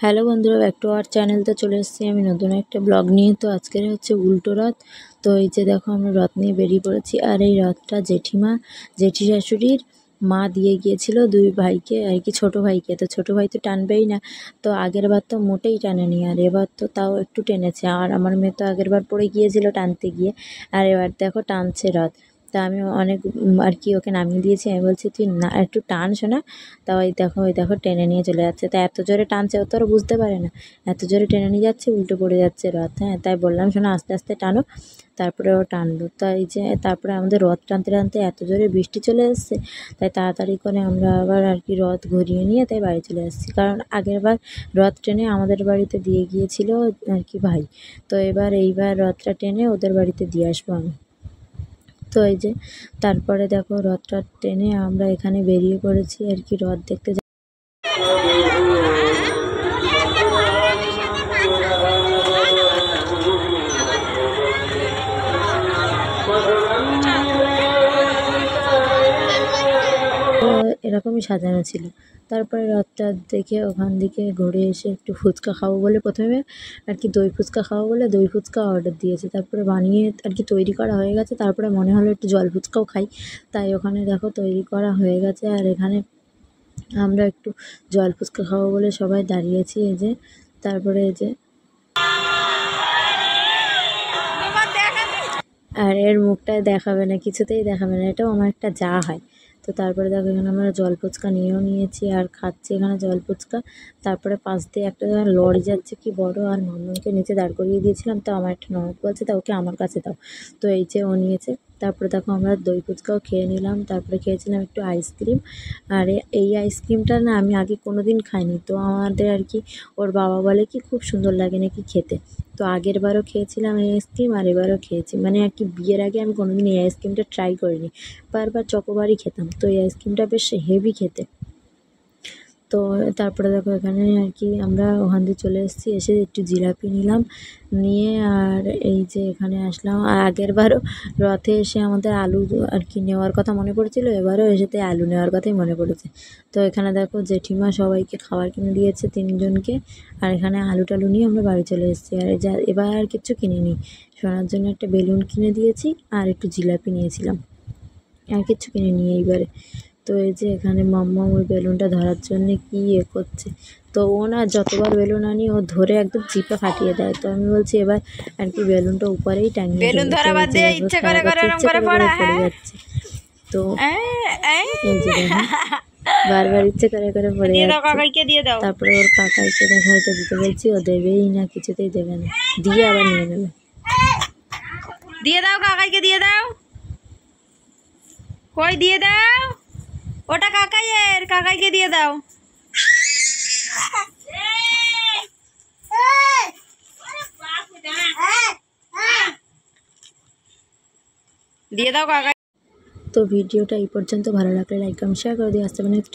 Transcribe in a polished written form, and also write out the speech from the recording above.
Hello বন্ধুরা, back to our চ্যানেলতে চলে এসেছি আমি নতুন একটা ব্লগ নিয়ে। তো আজকের হচ্ছে উল্টো রথ। তো এই যে দেখো আমরা রথ নিয়ে বেরিয়ে পড়েছি। আর এই রথটা জেঠি শাশুড়ির মা দিয়ে গিয়েছিল দুই ভাইকে, আর কি ছোটো ভাইকে। তো ছোটো ভাই তো টানবেই না, তো আগের বার তো মোটেই টানেনি, আর এবার তো তাও একটু টেনেছে। আর আমার মেয়ে তো আগের বার পড়ে গিয়েছিল টানতে গিয়ে, আর এবার দেখো টানছে রথ। তা আমি অনেক আর কি ওকে নামিয়ে দিয়েছি। আমি বলছি তুই না একটু টান শোনা। তা ওই দেখো টেনে নিয়ে চলে যাচ্ছে। তা এত জোরে টানছে, ও তো আর বুঝতে পারে না, এত জোরে টেনে নিয়ে যাচ্ছে, উল্টে পড়ে যাচ্ছে রথ। হ্যাঁ, তাই বললাম শোনা আস্তে আস্তে টানো। তারপরে ও টানলো। তাই যে তারপরে আমাদের রথ টানতে টানতে এত জোরে বৃষ্টি চলে এসছে, তাই তাড়াতাড়ি করে আমরা আবার আর কি রথ ঘুরিয়ে নিয়ে তাই বাড়ি চলে এসেছি। কারণ আগের বার রথ টেনে আমাদের বাড়িতে দিয়ে গিয়েছিল আর কি ভাই। তো এইবার রথটা টেনে ওদের বাড়িতে দিয়ে আসবো আমি। তো এই যে তারপরে দেখো রথটা টেনে আমরা এখানে বেরিয়ে পড়েছি আর কি রথ দেখতে। এরকমই সাজানো ছিল। তারপরে রথটা দেখে ওখান থেকে ঘুরে এসে একটু ফুচকা খাবো বলে প্রথমে আর কি দই ফুচকা খাবো বলে দই ফুচকা অর্ডার দিয়েছে। তারপরে বানিয়ে আর কি তৈরি করা হয়ে গেছে। তারপরে মনে হলো একটু জল ফুচকাও খাই, তাই ওখানে দেখো তৈরি করা হয়ে গেছে। আর এখানে আমরা একটু জল ফুচকা খাবো বলে সবাই দাঁড়িয়েছি। এই যে তারপরে এই যে আর এর মুখটা দেখাবে না, কিছুতেই দেখাবে না, এটাও আমার একটা যা হয়। তো তারপরে দেখো এখানে আমরা জল ফুচকা নিয়েও নিয়েছি আর খাচ্ছি এখানে জল ফুচকা। তারপরে পাশ দিয়ে একটা লরি যাচ্ছে কি বড়, আর মামুনকে নিচে দাঁড় করিয়ে দিয়েছিলাম। তো আমার একটা ননদ বলছে তা ওকে আমার কাছে দাও। তো এই যে ও নিয়েছে। তারপরে দেখো আমরা দই ফুচকাও খেয়ে নিলাম। তারপরে খেয়েছিলাম একটু আইসক্রিম। আর এই আইসক্রিমটা না আমি আগে কোনো দিন খাইনি। তো আমাদের আর কি ওর বাবা বলে কি খুব সুন্দর লাগে নাকি খেতে। তো আগের বারও খেয়েছিলাম এই আইসক্রিম, আর এবারও খেয়েছি। মানে আর কি বিয়ের আগে আমি কোনোদিন এই আইসক্রিমটা ট্রাই করিনি, বারবার চকোবারই খেতাম। তো এই আইসক্রিমটা বেশ হেভি খেতে। তো তারপরে দেখো এখানে আর কি আমরা ওখান দিয়ে চলে এসেছি, এসে একটু জিলাপি নিলাম, নিয়ে আর এই যে এখানে আসলাম। আর আগের বারও রথে এসে আমাদের আলু আর কি নেওয়ার কথা মনে পড়েছিল, এবারও এসেতে আলু নেওয়ার কথাই মনে পড়েছে। তো এখানে দেখো জেঠিমা সবাইকে খাবার কিনে দিয়েছে তিনজনকে, আর এখানে আলু টালু নিয়ে আমরা বাড়ি চলে এসেছি। আর এবার আর কিচ্ছু কিনিনি, সোনার জন্য একটা বেলুন কিনে দিয়েছি আর একটু জিলাপি নিয়েছিলাম, আর কিচ্ছু কিনিনি এইবারে। তো এই যে এখানে মাম্মা ওই বেলুনটা ধরার জন্যে কি করছে। তো ও না যতবার বেলুন আনি ও ধরে একদম চিপে ফাটিয়ে দেয়। তো আমি বলছি এবার আর কি বেলুনটা উপরেই টাঙিয়ে বেলুন ধরা বাদ দিয়ে ইচ্ছে করে পড়ে যাচ্ছে। তো এই যে দেখো বারবার ইচ্ছে করে পড়ে যাচ্ছে। তারপরে ওর কাকাইকে দেখা এটা দিতে বলছি, ও দেবেই না, কিছুতেই দেবে না, দিয়ে আবার নিয়ে নেবে। দিয়ে দাও কাকাইকে, দিয়ে দাও, কই দিয়ে দাও, ওটা কাকাইয়ের, কাকাইকে দিয়ে দাও। দিয়ে দাও কাকাই। তো ভিডিওটা এই পর্যন্ত, ভালো লাগলে লাইক কমেন্ট শেয়ার করে দিয়ে আসতে পারেন।